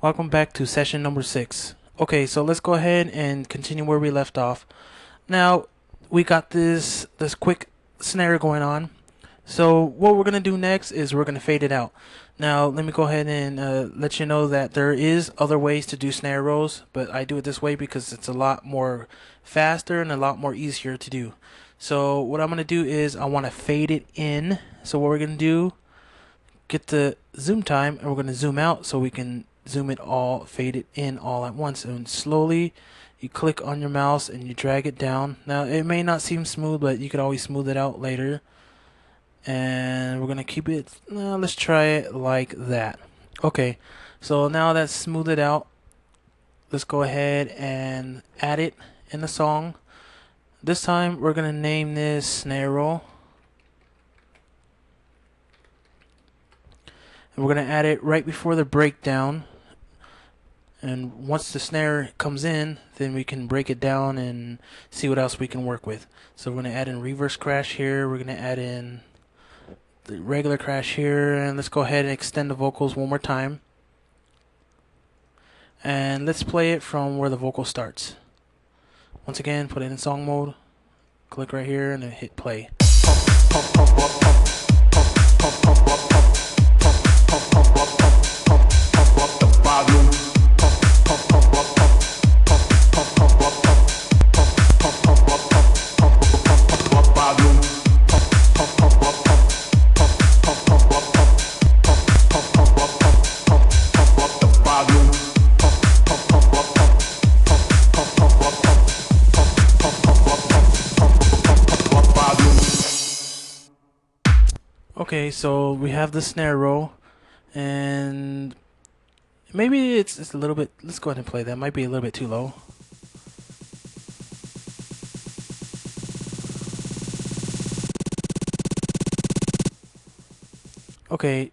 Welcome back to session number 6. Okay, so let's go ahead and continue where we left off. Now, we got this quick snare going on. So what we're going to do next is we're going to fade it out. Now, let me go ahead and let you know that there is other ways to do snare rolls, but I do it this way because it's a lot more faster and a lot more easier to do. So what I'm going to do is I want to fade it in. So what we're going to do, get the zoom time, and we're going to zoom out so we can zoom it all, fade it in all at once, and slowly you click on your mouse and you drag it down. Now it may not seem smooth, but you could always smooth it out later. And we're gonna keep it, let's try it like that. Okay, so now that's smoothed out, let's go ahead and add it in the song. This time we're gonna name this snare roll, and we're gonna add it right before the breakdown. And once the snare comes in, then we can break it down and see what else we can work with. So we're going to add in reverse crash here. We're going to add in the regular crash here. And let's go ahead and extend the vocals one more time. And let's play it from where the vocal starts. Once again, put it in song mode. Click right here and then hit play. Okay, so we have the snare roll, and maybe it's a little bit, let's go ahead and play that. Might be a little bit too low. Okay,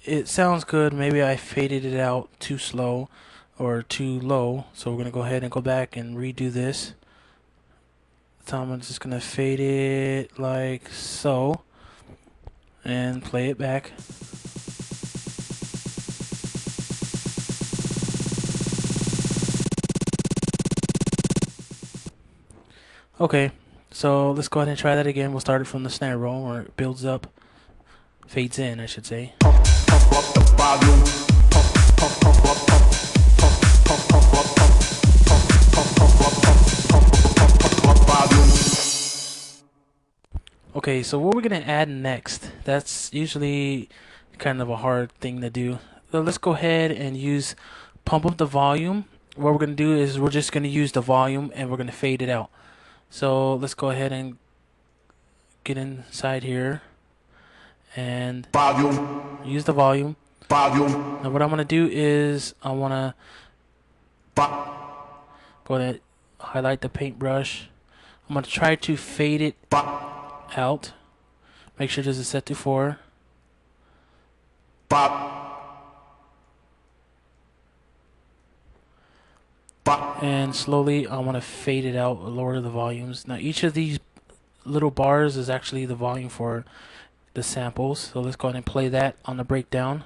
it sounds good. Maybe I faded it out too slow or too low, so we're going to go ahead and go back and redo this. So I'm just going to fade it like so and play it back. Okay, so let's go ahead and try that again. We'll start it from the snare roll where it builds up, fades in, I should say. Okay, so what we're going to add next, that's usually kind of a hard thing to do. So let's go ahead and use pump up the volume. What we're going to do is we're just going to use the volume and we're going to fade it out. So let's go ahead and get inside here and use the volume. Now what I'm going to do is I want to go ahead and highlight the paintbrush. I'm going to try to fade it out. Make sure this is set to 4. And slowly I want to fade it out, lower the volumes. Now each of these little bars is actually the volume for the samples. So let's go ahead and play that on the breakdown.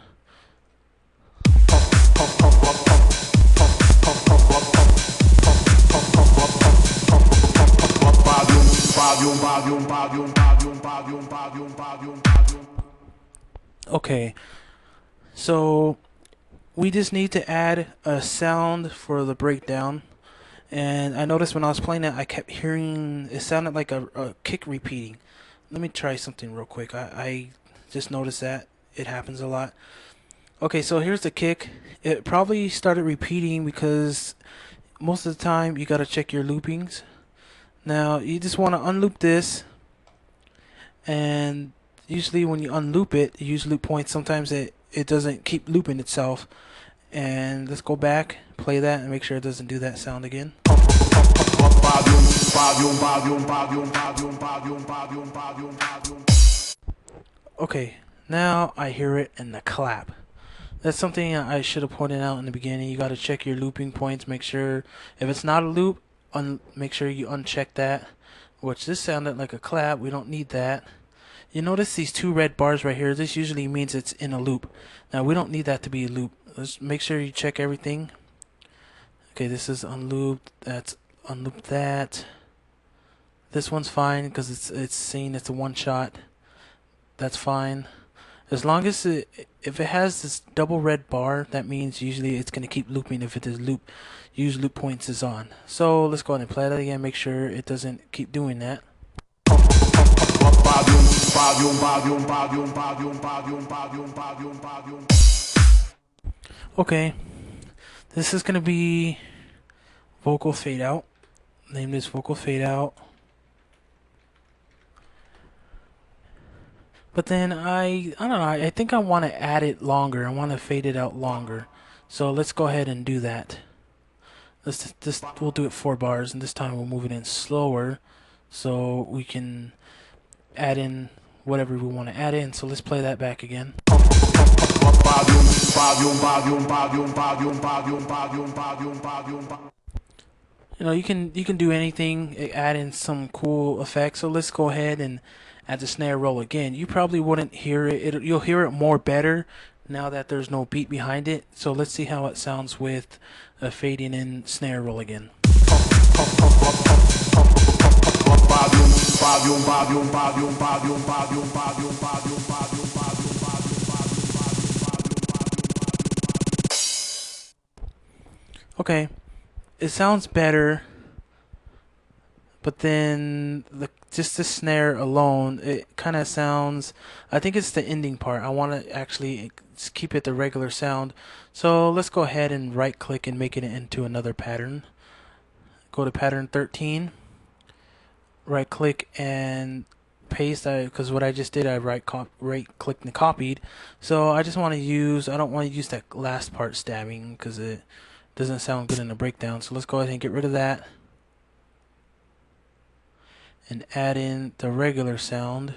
Okay, so we just need to add a sound for the breakdown, and I noticed when I was playing it I kept hearing it sounded like a kick repeating. Let me try something real quick. I just noticed that it happens a lot. Okay, so here's the kick. It probably started repeating because most of the time you gotta check your loopings. Now you just want to unloop this, and usually when you unloop it, you use loop points. Sometimes it doesn't keep looping itself. And let's go back, play that, and make sure it doesn't do that sound again. Okay, now I hear it in the clap. That's something I should have pointed out in the beginning. You got to check your looping points. Make sure if it's not a loop, make sure you uncheck that. Which this sounded like a clap. We don't need that. You notice these 2 red bars right here. This usually means it's in a loop. Now we don't need that to be a loop. Let's make sure you check everything. Okay, this is unlooped. That's unlooped. That. This one's fine because it's saying it's a one shot. That's fine. As long as if it has this double red bar, that means usually it's gonna keep looping if it is use loop points is on. So let's go ahead and play that again. Make sure it doesn't keep doing that. Okay, this is gonna be vocal fade out. Name this vocal fade out. But then I don't know, I think I want to add it longer. I want to fade it out longer. So let's go ahead and do that. We'll do it 4 bars, and this time we'll move it in slower so we can add in whatever we want to add in. So let's play that back again. You know, you can do anything, add in some cool effects. So let's go ahead and add the snare roll again. You probably wouldn't hear it. You'll hear it more better now that there's no beat behind it. So let's see how it sounds with a fading in snare roll again. Okay, it sounds better, but then just the snare alone, it kind of sounds, I think it's the ending part. I want to actually keep it the regular sound. So let's go ahead and right click and make it into another pattern. Go to pattern 13, right click and paste, because what I just did, I right clicked and copied. So I just want to use, I don't want to use that last part stabbing because it doesn't sound good in the breakdown. So let's go ahead and get rid of that and add in the regular sound.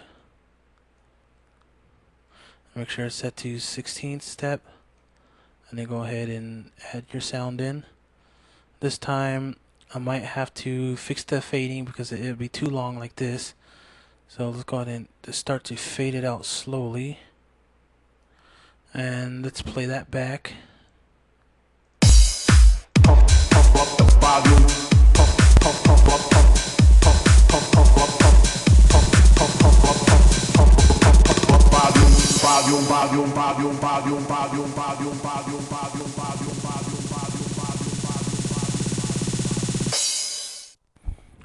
Make sure it's set to 16th step, and then go ahead and add your sound in. This time I might have to fix the fading because it'll be too long like this. So let's go ahead and just start to fade it out slowly, and let's play that back.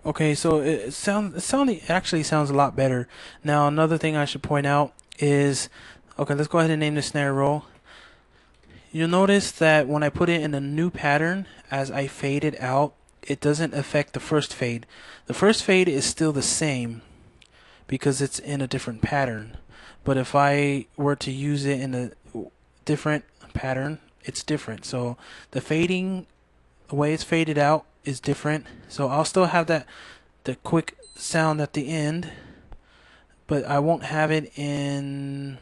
Okay, so it actually sounds a lot better. Now another thing I should point out is, okay, let's go ahead and name the snare roll. You'll notice that when I put it in a new pattern, as I fade it out, it doesn't affect the first fade. The first fade is still the same because it's in a different pattern. But if I were to use it in a different pattern, it's different. So the fading, the way it's faded out is different. So I'll still have the quick sound at the end, but I won't have it on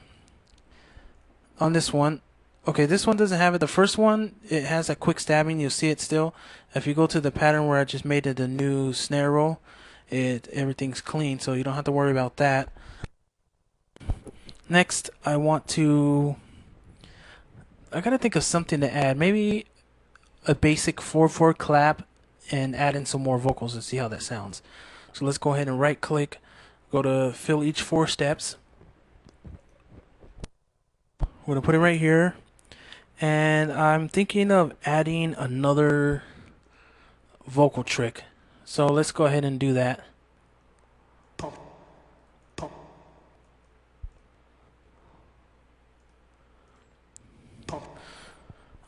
this one. Okay, this one doesn't have it. The first one, it has a quick stabbing. You'll see it still. If you go to the pattern where I just made it a new snare roll, everything's clean, so you don't have to worry about that. Next, I gotta think of something to add. Maybe a basic 4/4 clap and add in some more vocals and see how that sounds. So let's go ahead and right click, go to fill each 4 steps. We're gonna put it right here. And I'm thinking of adding another vocal trick. So let's go ahead and do that.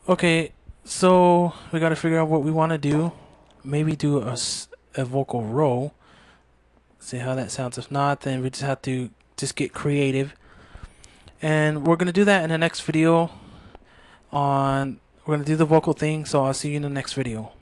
Okay, so we got to figure out what we want to do. Maybe do a vocal row. See how that sounds. If not, then we just have to get creative. And we're going to do that in the next video. We're going to do the vocal thing, so I'll see you in the next video.